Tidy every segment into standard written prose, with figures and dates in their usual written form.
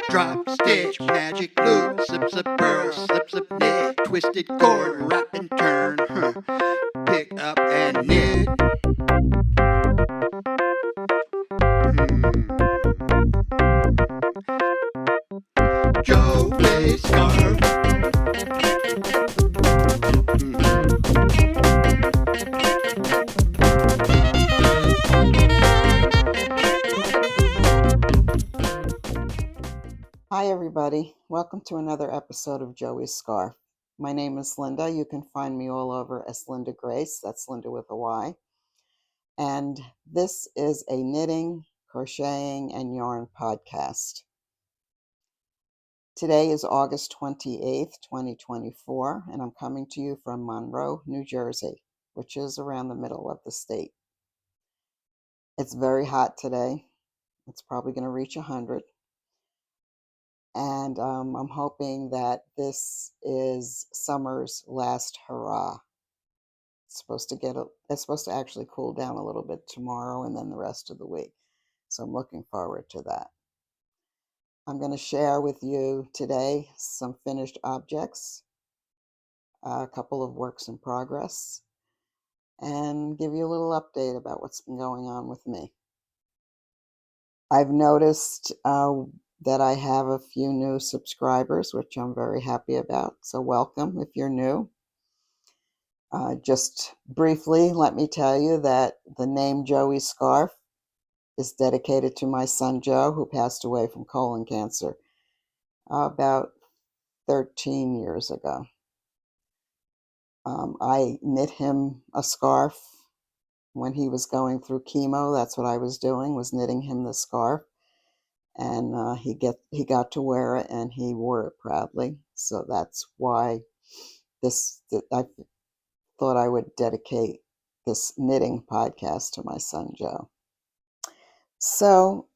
Drop, stitch, magic loop, slip, slip, purl, slip, slip, knit, twisted cord, wrap and turn, pick up and knit. Joe plays scarf. Hi everybody, welcome to another episode of Joey's Scarf. My name is Linda. You can find me all over as Lyndagrace. That's Linda with a Y. And this is a knitting, crocheting, and yarn podcast. Today is August 28th, 2024, and I'm coming to you from Monroe, New Jersey, which is around the middle of the state. It's very hot today. It's probably going to reach 100. And I'm hoping that this is summer's last hurrah. It's supposed to actually cool down a little bit tomorrow and then the rest of the week. So I'm looking forward to that. I'm going to share with you today some finished objects, a couple of works in progress, and give you a little update about what's been going on with me. I've noticed that I have a few new subscribers, which I'm very happy about. So welcome if you're new. Just briefly, let me tell you that the name Joey's Scarf is dedicated to my son Joe, who passed away from colon cancer about 13 years ago. I knit him a scarf when he was going through chemo. That's what I was doing, was knitting him the scarf. And he got to wear it, and he wore it proudly. So that's why I thought I would dedicate this knitting podcast to my son Joe. So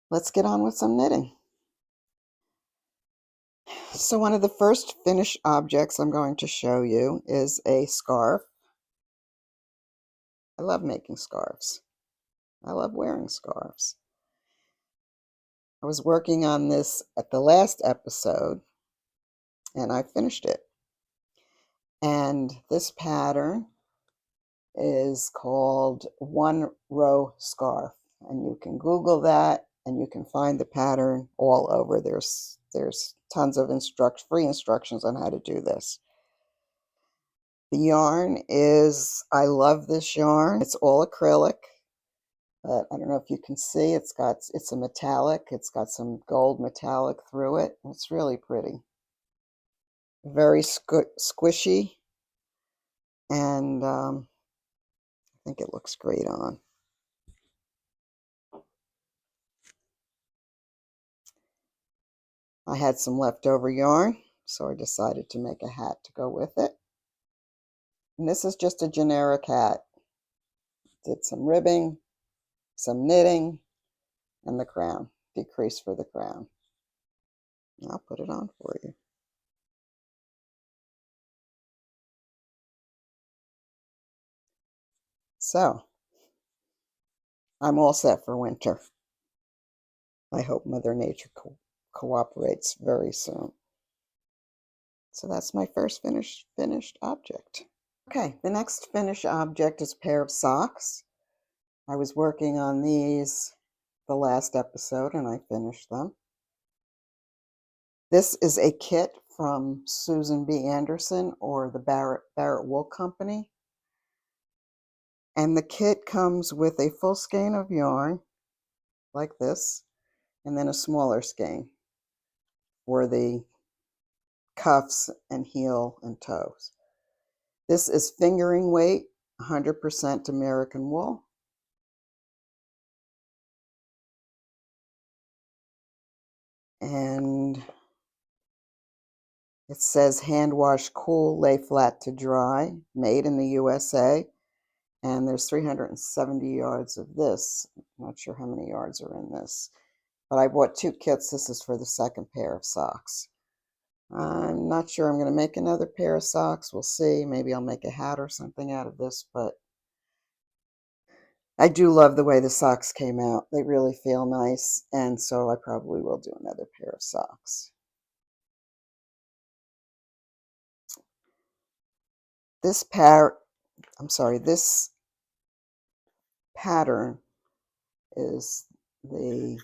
let's get on with some knitting. So one of the first finished objects I'm going to show you is a scarf. I love making scarves. I love wearing scarves. I was working on this at the last episode, and I finished it. And this pattern is called One Row Scarf. And you can Google that, and you can find the pattern all over. There's tons of free instructions on how to do this. The yarn is, I love this yarn. It's all acrylic. But I don't know if you can see, it's a metallic. It's got some gold metallic through it. It's really pretty. Very squishy. And I think it looks great on. I had some leftover yarn, so I decided to make a hat to go with it. And this is just a generic hat. Did some ribbing, some knitting, and the crown, decrease for the crown. I'll put it on for you. So, I'm all set for winter. I hope Mother Nature cooperates very soon. So that's my first finished object. Okay, the next finished object is a pair of socks. I was working on these the last episode, and I finished them. This is a kit from Susan B. Anderson, or the Barrett Wool Company. And the kit comes with a full skein of yarn, like this, and then a smaller skein for the cuffs and heel and toes. This is fingering weight, 100% American wool. And it says hand wash, cool, lay flat to dry, made in the USA. And there's 370 yards of this. I'm not sure how many yards are in this. But I bought 2 kits. This is for the second pair of socks. I'm not sure I'm going to make another pair of socks. We'll see. Maybe I'll make a hat or something out of this. But I do love the way the socks came out. They really feel nice, and so I probably will do another pair of socks. This this pattern is the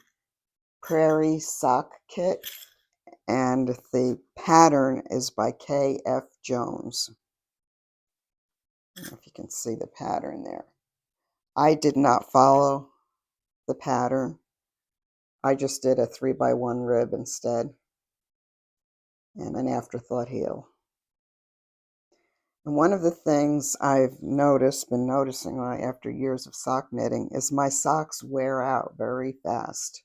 Prairie Sock Kit, and the pattern is by K.F. Jones. I don't know if you can see the pattern there. I did not follow the pattern. I just did a 3x1 rib instead, and an afterthought heel. And one of the things I've been noticing after years of sock knitting, is my socks wear out very fast,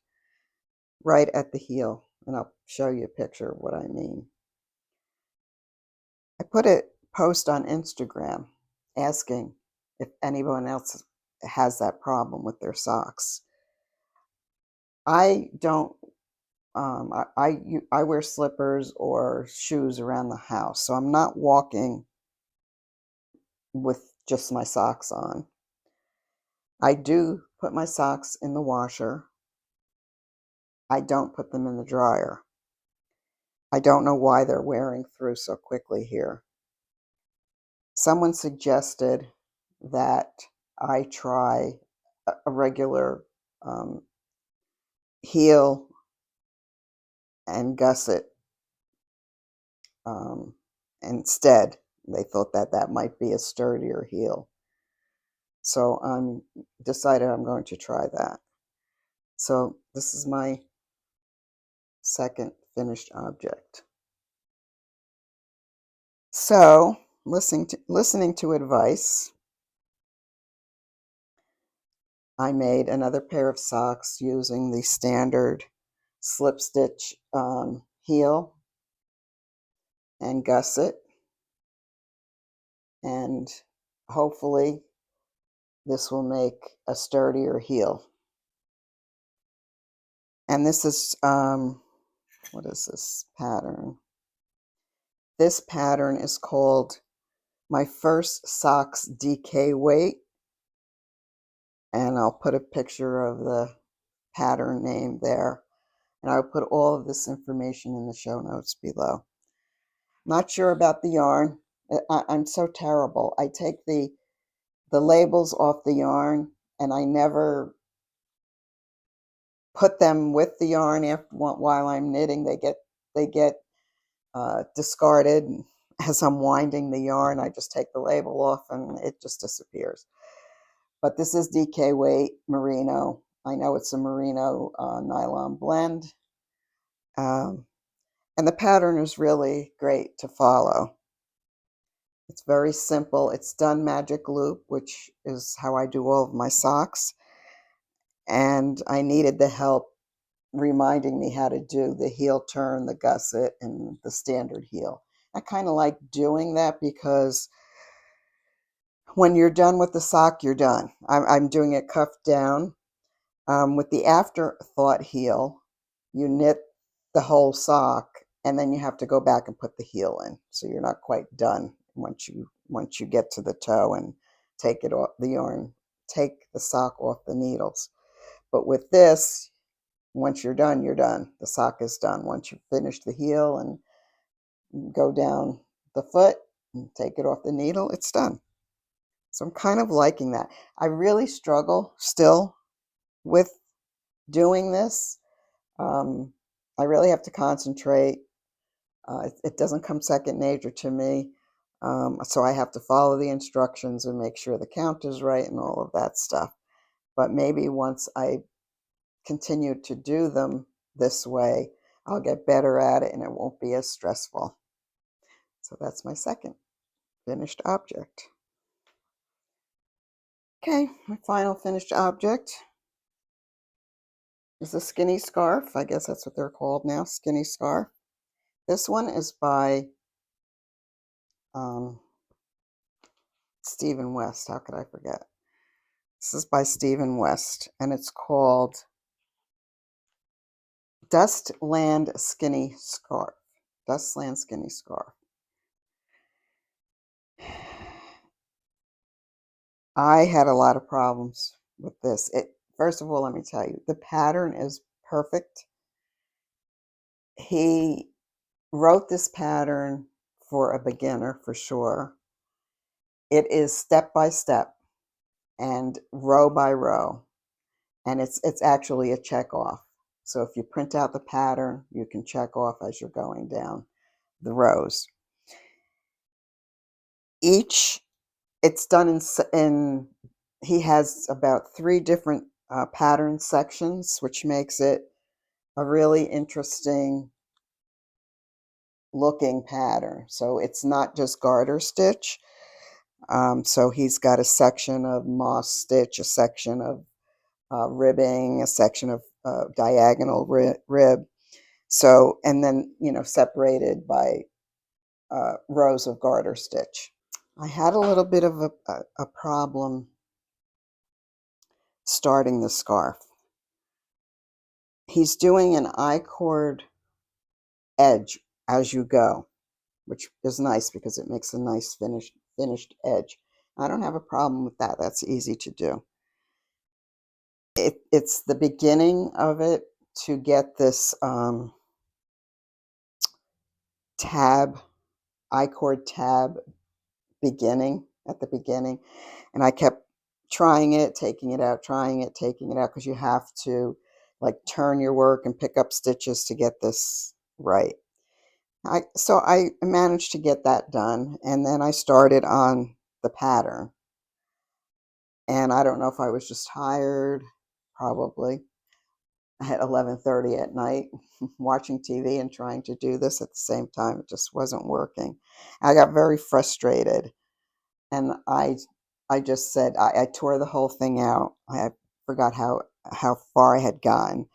right at the heel. And I'll show you a picture of what I mean. I put a post on Instagram asking if anyone else has that problem with their socks. I don't. I wear slippers or shoes around the house, so I'm not walking with just my socks on. I do put my socks in the washer. I don't put them in the dryer. I don't know why they're wearing through so quickly here. Someone suggested that I try a regular heel and gusset instead. They thought that might be a sturdier heel. So I'm decided I'm going to try that. So this is my second finished object. So listening to advice, I made another pair of socks using the standard slip stitch heel and gusset, and hopefully this will make a sturdier heel. And this is what is this pattern? This pattern is called My First Socks DK Weight, and I'll put a picture of the pattern name there, and I'll put all of this information in the show notes below. Not sure about the yarn. I'm so terrible. I take the labels off the yarn, and I never put them with the yarn while I'm knitting. They get discarded as I'm winding the yarn. I just take the label off and it just disappears. But this is DK Weight Merino. I know it's a Merino nylon blend. And the pattern is really great to follow. It's very simple. It's done magic loop, which is how I do all of my socks. And I needed the help reminding me how to do the heel turn, the gusset, and the standard heel. I kind of like doing that because when you're done with the sock, you're done. I'm doing it cuffed down. With the afterthought heel, you knit the whole sock, and then you have to go back and put the heel in. So you're not quite done once you get to the toe and take it off the yarn, take the sock off the needles. But with this, once you're done, you're done. The sock is done. Once you finish the heel and go down the foot and take it off the needle, it's done. So I'm kind of liking that. I really struggle still with doing this. I really have to concentrate. It doesn't come second nature to me. So I have to follow the instructions and make sure the count is right and all of that stuff. But maybe once I continue to do them this way, I'll get better at it and it won't be as stressful. So that's my second finished object. Okay, my final finished object is a skinny scarf. I guess that's what they're called now, skinny scarf. This one is by Stephen West. How could I forget? This is by Stephen West, and it's called Dustland Skinny Scarf. Dustland Skinny Scarf. I had a lot of problems with this. First of all, let me tell you, the pattern is perfect. He wrote this pattern for a beginner for sure. It is step by step and row by row, and it's actually a check off. So if you print out the pattern, you can check off as you're going down the rows. It's done in he has about 3 different pattern sections, which makes it a really interesting looking pattern. So it's not just garter stitch. So he's got a section of moss stitch, a section of ribbing, a section of diagonal rib. So, and then, separated by rows of garter stitch. I had a little bit of a problem starting the scarf. He's doing an I-cord edge as you go, which is nice because it makes a nice finished edge. I don't have a problem with that. That's easy to do. It's the beginning of it to get this tab, I-cord tab beginning at the beginning. And I kept trying it, taking it out, trying it, taking it out, because you have to like turn your work and pick up stitches to get this right. So I managed to get that done, and then I started on the pattern. And I don't know if I was just tired, probably, at 11:30 at night, watching TV and trying to do this at the same time. It just wasn't working. I got very frustrated, and I just said, I tore the whole thing out. I forgot how far I had gotten.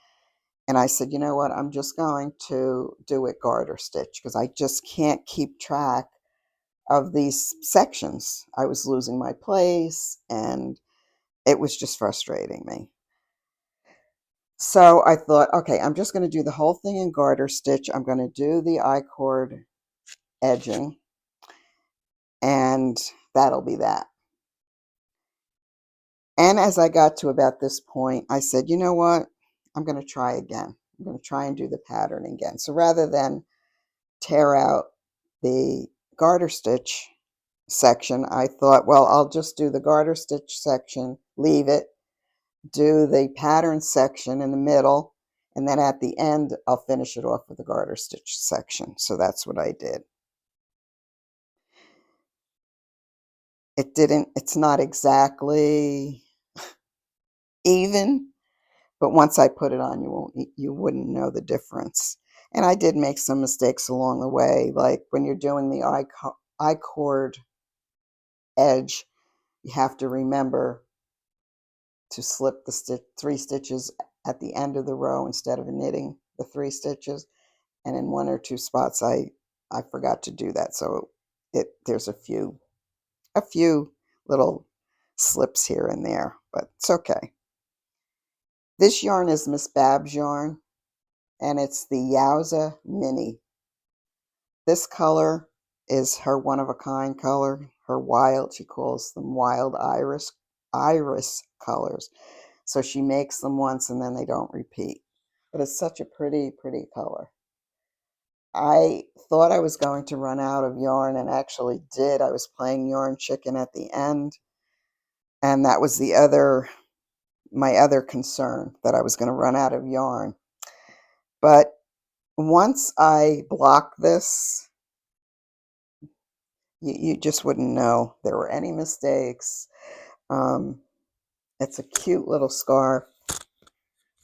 And I said, you know what, I'm just going to do it garter stitch because I just can't keep track of these sections. I was losing my place and it was just frustrating me. So I thought, okay, I'm just going to do the whole thing in garter stitch. I'm going to do the I-cord edging, and that'll be that. And as I got to about this point, I said, you know what? I'm going to try again. I'm going to try and do the pattern again. So rather than tear out the garter stitch section, I thought, well, I'll just do the garter stitch section, leave it, do the pattern section in the middle, and then at the end, I'll finish it off with the garter stitch section. So that's what I did. It's not exactly even, but once I put it on, you wouldn't know the difference. And I did make some mistakes along the way, like when you're doing the I-cord edge, you have to remember to slip the 3 stitches at the end of the row instead of knitting the 3 stitches. And in 1 or 2 spots, I forgot to do that. So there's a few little slips here and there, but it's okay. This yarn is Miss Bab's yarn, and it's the Yowza Mini. This color is her one-of-a-kind color, her wild, she calls them wild iris colors. So she makes them once and then they don't repeat. But it's such a pretty, pretty color. I thought I was going to run out of yarn, and actually did. I was playing yarn chicken at the end, and that was my other concern, that I was going to run out of yarn. But once I block this, you just wouldn't know there were any mistakes. It's a cute little scarf.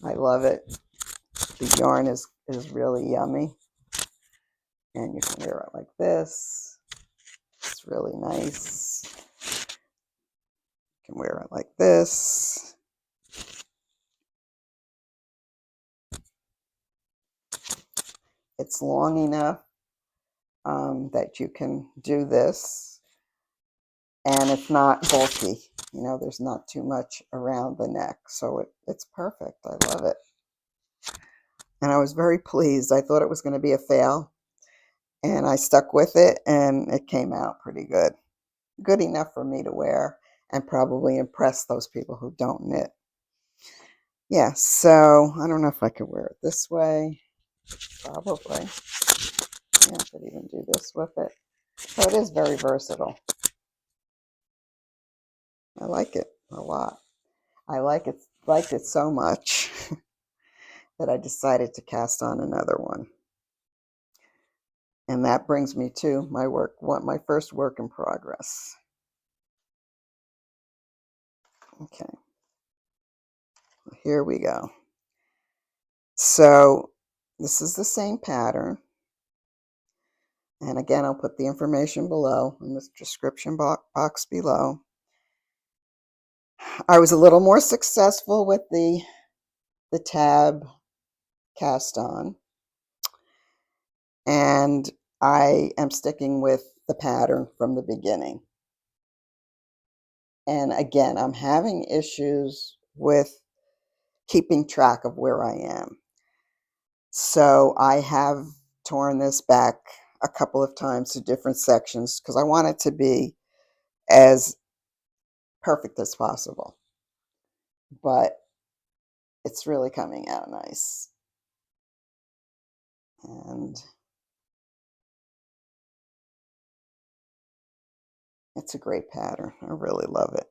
I love it. The yarn is really yummy. And you can wear it like this. It's really nice. You can wear it like this. It's long enough that you can do this. And it's not bulky. There's not too much around the neck. So it's perfect. I love it. And I was very pleased. I thought it was going to be a fail. And I stuck with it, and it came out pretty good. Good enough for me to wear. and probably impress those people who don't knit. Yeah, so I don't know if I could wear it this way. Probably. Yeah, I could even do this with it. So it is very versatile. I like it a lot. I liked it so much that I decided to cast on another one. And that brings me to my first work in progress. Okay, here we go. So this is the same pattern. And again, I'll put the information below in the description box below. I was a little more successful with the tab cast on. And I am sticking with the pattern from the beginning. And again, I'm having issues with keeping track of where I am. So I have torn this back a couple of times to different sections because I want it to be as perfect as possible. But it's really coming out nice. And it's a great pattern. I really love it.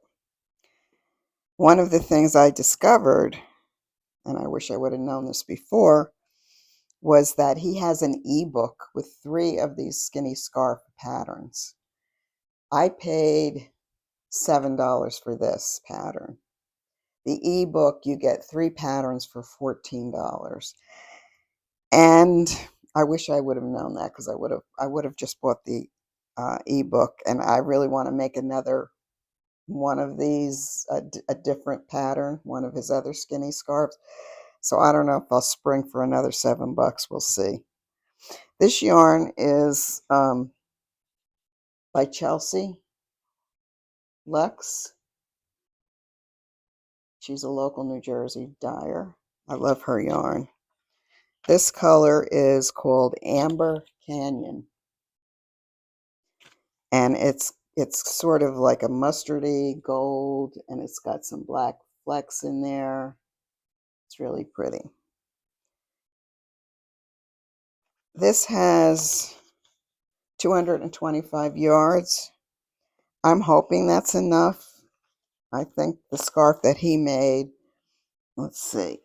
One of the things I discovered, and I wish I would have known this before, was that he has an ebook with 3 of these skinny scarf patterns. I paid $7 for this pattern. The ebook, you get 3 patterns for $14. And I wish I would have known that because I would have just bought the ebook. And I really want to make another one of these, a different pattern, one of his other skinny scarves. So I don't know if I'll spring for another $7. We'll see. This yarn is by Chelsea Lux. She's a local New Jersey dyer. I love her yarn. This color is called Amber Canyon. And it's sort of like a mustardy gold, and it's got some black flecks in there. It's really pretty. This has 225 yards. I'm hoping that's enough. I think the scarf that he made, let's see,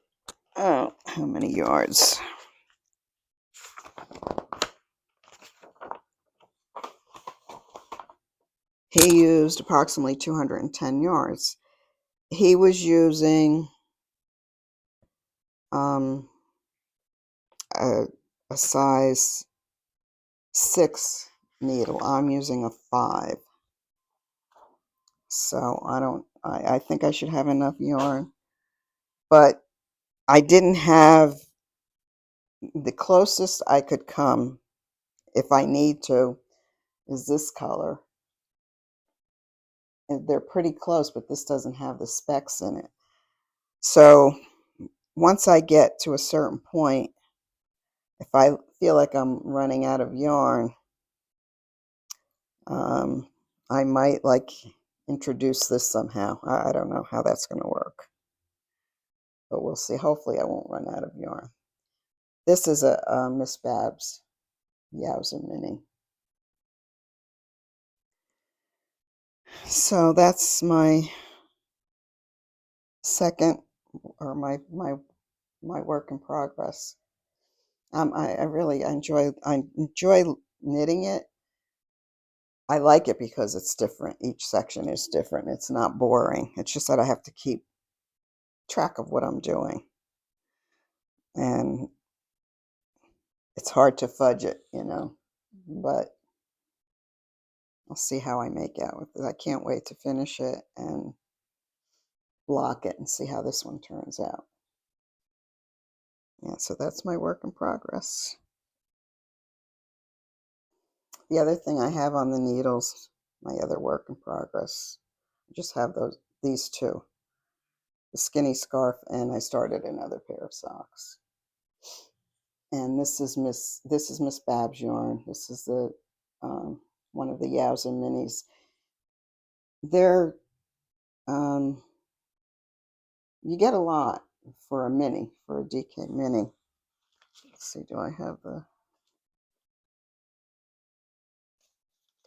oh, how many yards? He used approximately 210 yards. He was using a size 6 needle. I'm using a 5. So I think I should have enough yarn. But I didn't have the closest I could come, if I need to, is this color. And they're pretty close, but this doesn't have the specks in it. So once I get to a certain point, if I feel like I'm running out of yarn, I might introduce this somehow. I don't know how that's going to work, but we'll see. Hopefully I won't run out of yarn. This is a Miss Babs Yowza Mini. So that's my second, or my work in progress. I really enjoy knitting it. I like it because it's different. Each section is different. It's not boring. It's just that I have to keep track of what I'm doing. And it's hard to fudge it, but I'll see how I make out with it. I can't wait to finish it and block it and see how this one turns out. Yeah, so that's my work in progress. The other thing I have on the needles, my other work in progress, I just have these 2. The skinny scarf, and I started another pair of socks. And this is Miss Babs yarn. This is the one of the Yowza Minis. They're You get a lot for a mini, for a DK mini. Let's see, do I have the...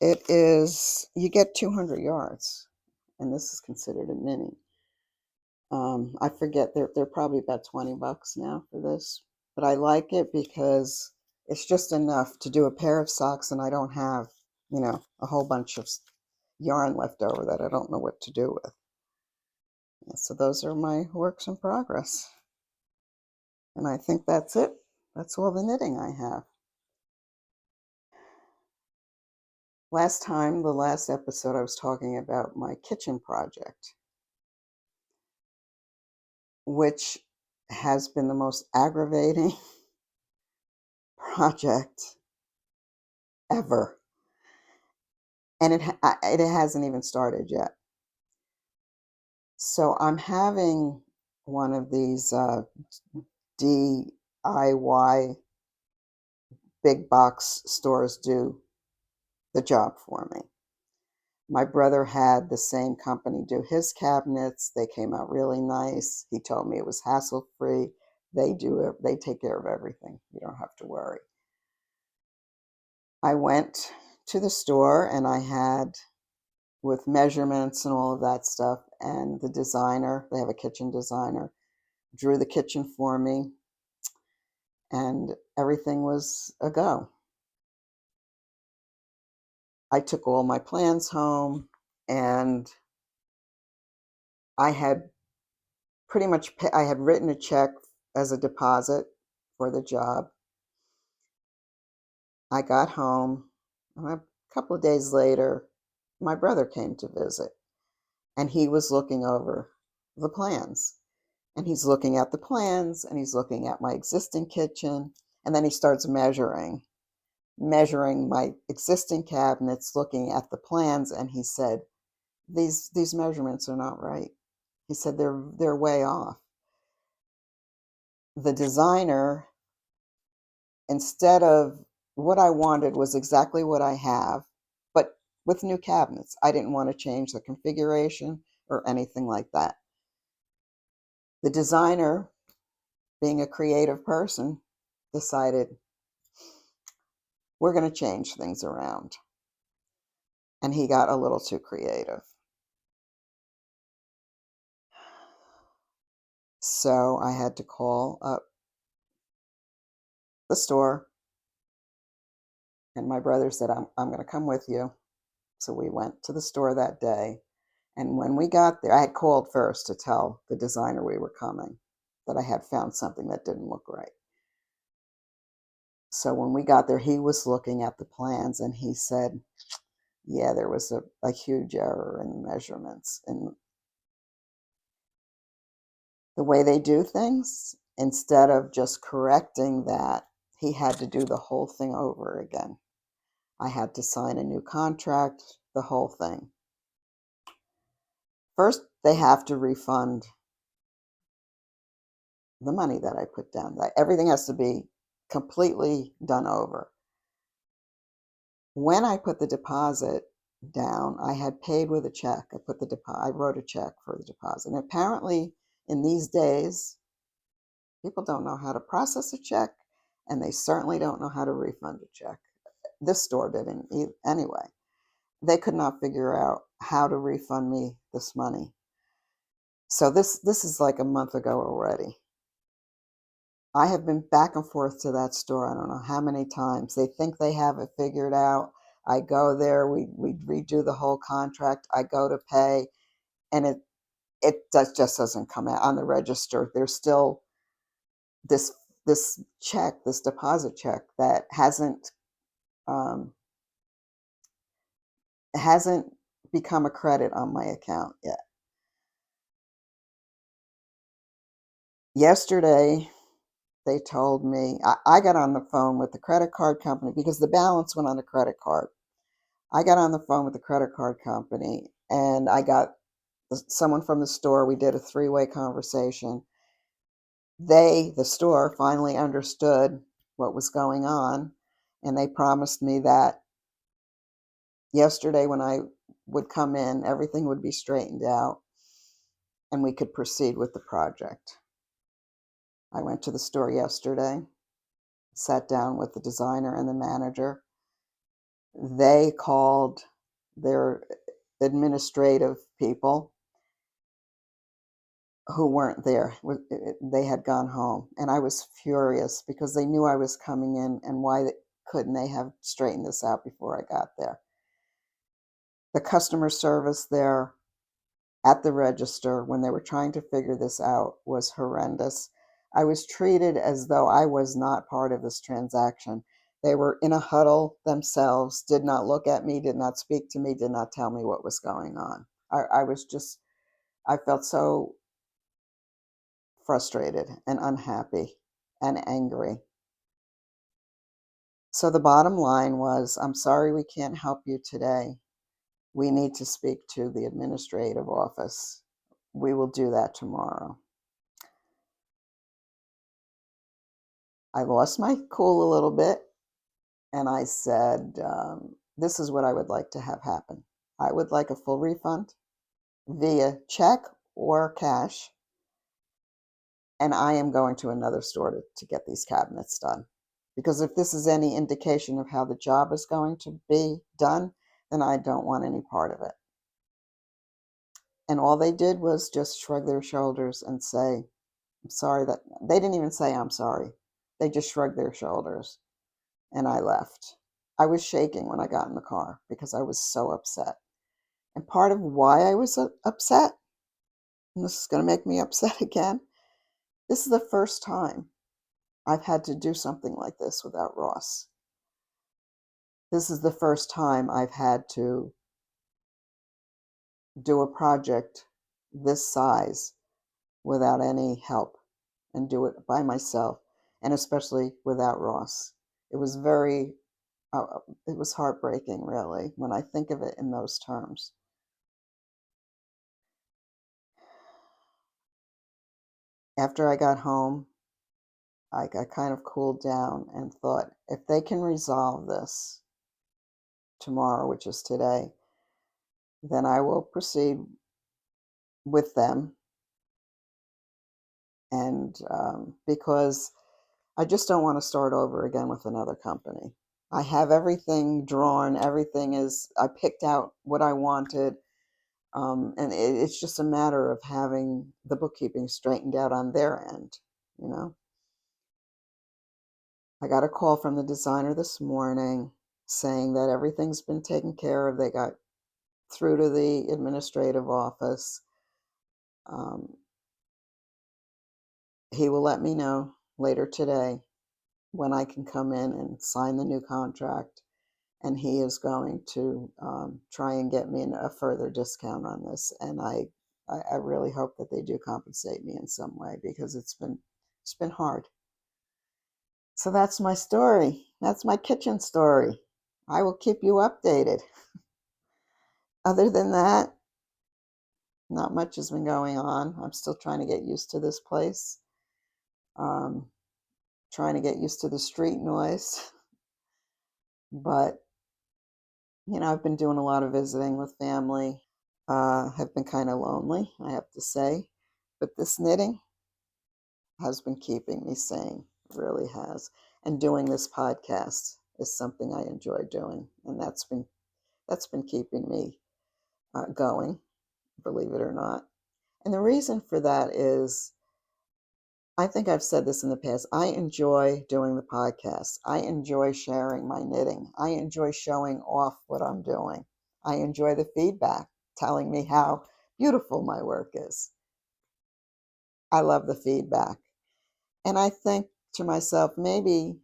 It is, you get 200 yards, and this is considered a mini. I forget, they're probably about $20 now for this, but I like it because it's just enough to do a pair of socks, and I don't have, a whole bunch of yarn left over that I don't know what to do with. Yeah, so those are my works in progress. And I think that's it. That's all the knitting I have. The last episode, I was talking about my kitchen project, which has been the most aggravating project ever. And it hasn't even started yet. So I'm having one of these DIY big box stores do the job for me. My brother had the same company do his cabinets. They came out really nice. He told me it was hassle-free. They take care of everything. You don't have to worry. I went to the store and I had, with measurements and all of that stuff, and the designer, they have a kitchen designer, drew the kitchen for me, and everything was a go. I took all my plans home, and I had I had written a check as a deposit for the job. I got home, and a couple of days later, my brother came to visit, and he was looking over the plans. And he's looking at the plans, and he's looking at my existing kitchen, and then he starts measuring my existing cabinets, looking at the plans, and he said, these measurements are not right. He said they're way off. The designer, instead of, what I wanted was exactly what I have, but with new cabinets. I didn't want to change the configuration or anything like that. The designer, being a creative person, decided, we're going to change things around. And he got a little too creative. So I had to call up the store, and my brother said, I'm going to come with you. So we went to the store that day. And when we got there, I had called first to tell the designer we were coming, that I had found something that didn't look right. So when we got there, he was looking at the plans, and he said, yeah, there was a huge error in measurements. And the way they do things, instead of just correcting that, he had to do the whole thing over again. I had to sign a new contract, the whole thing. First, they have to refund the money that I put down. Everything has to be completely done over. When I put the deposit down, I had paid with a check. I wrote a check for the deposit. And apparently, in these days, people don't know how to process a check, and they certainly don't know how to refund a check. This store didn't anyway. They could not figure out how to refund me this money. So this is like a month ago already. I have been back and forth to that store I don't know how many times. They think they have it figured out. I go there, we redo the whole contract. I go to pay, and it just doesn't come out on the register. There's still this check, this deposit check, that hasn't become a credit on my account yet. Yesterday, they told me, I got on the phone with the credit card company because the balance went on the credit card. I got on the phone with the credit card company, and I got someone from the store. We did a three-way conversation. The store, finally understood what was going on, and they promised me that yesterday when I would come in, everything would be straightened out. and we could proceed with the project. I went to the store yesterday, sat down with the designer and the manager. They called their administrative people who weren't there. They had gone home, and I was furious because they knew I was coming in, and why couldn't they have straightened this out before I got there? The customer service there at the register when they were trying to figure this out was horrendous. I was treated as though I was not part of this transaction. They were in a huddle themselves, did not look at me, did not speak to me, did not tell me what was going on. I felt so frustrated and unhappy and angry. So the bottom line was, I'm sorry we can't help you today. We need to speak to the administrative office. We will do that tomorrow. I lost my cool a little bit, and I said, this is what I would like to have happen. I would like a full refund via check or cash, and I am going to another store to get these cabinets done. Because if this is any indication of how the job is going to be done, then I don't want any part of it. And all they did was just shrug their shoulders and say, I'm sorry. That they didn't even say I'm sorry. They just shrugged their shoulders, and I left. I was shaking when I got in the car because I was so upset. And part of why I was upset, and this is going to make me upset again, this is the first time I've had to do something like this without Ross. This is the first time I've had to do a project this size without any help and do it by myself, and especially without Ross. It was it was heartbreaking, really, when I think of it in those terms. After I got home, I kind of cooled down and thought, if they can resolve this tomorrow, which is today, then I will proceed with them. And because I just don't want to start over again with another company. I have everything drawn, I picked out what I wanted. And it's just a matter of having the bookkeeping straightened out on their end, you know. I got a call from the designer this morning saying that everything's been taken care of. They got through to the administrative office. He will let me know later today when I can come in and sign the new contract, and he is going to try and get me a further discount on this. And I really hope that they do compensate me in some way, because it's been hard. So that's my story. That's my kitchen story. I will keep you updated. Other than that, not much has been going on. I'm still trying to get used to this place. Trying to get used to the street noise. But, I've been doing a lot of visiting with family. Have been kind of lonely, I have to say. But this knitting has been keeping me sane, it really has. And doing this podcast is something I enjoy doing, and that's been keeping me going, believe it or not. And the reason for that is, I think I've said this in the past, I enjoy doing the podcast. I enjoy sharing my knitting. I enjoy showing off what I'm doing. I enjoy the feedback telling me how beautiful my work is. I love the feedback. And I think to myself, maybe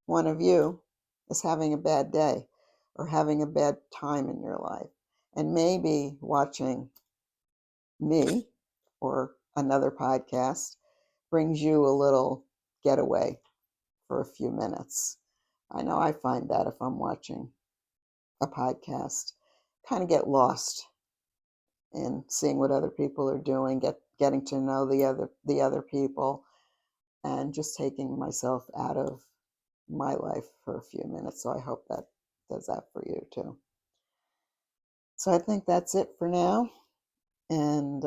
one of you is having a bad day or having a bad time in your life. And maybe watching me or another podcast brings you a little getaway for a few minutes. I know I find that if I'm watching a podcast, kind of get lost in seeing what other people are doing, getting to know the other people, and just taking myself out of my life for a few minutes. So I hope that does that for you too. So I think that's it for now. And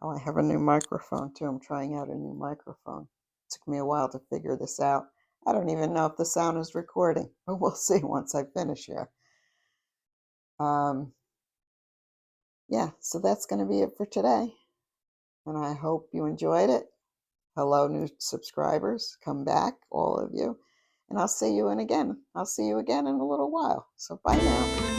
Oh, I have a new microphone too. I'm trying out a new microphone. It took me a while to figure this out. I don't even know if the sound is recording, but we'll see once I finish here. Yeah, so that's going to be it for today. And I hope you enjoyed it. Hello, new subscribers. Come back, all of you. And I'll see you again in a little while. So bye now.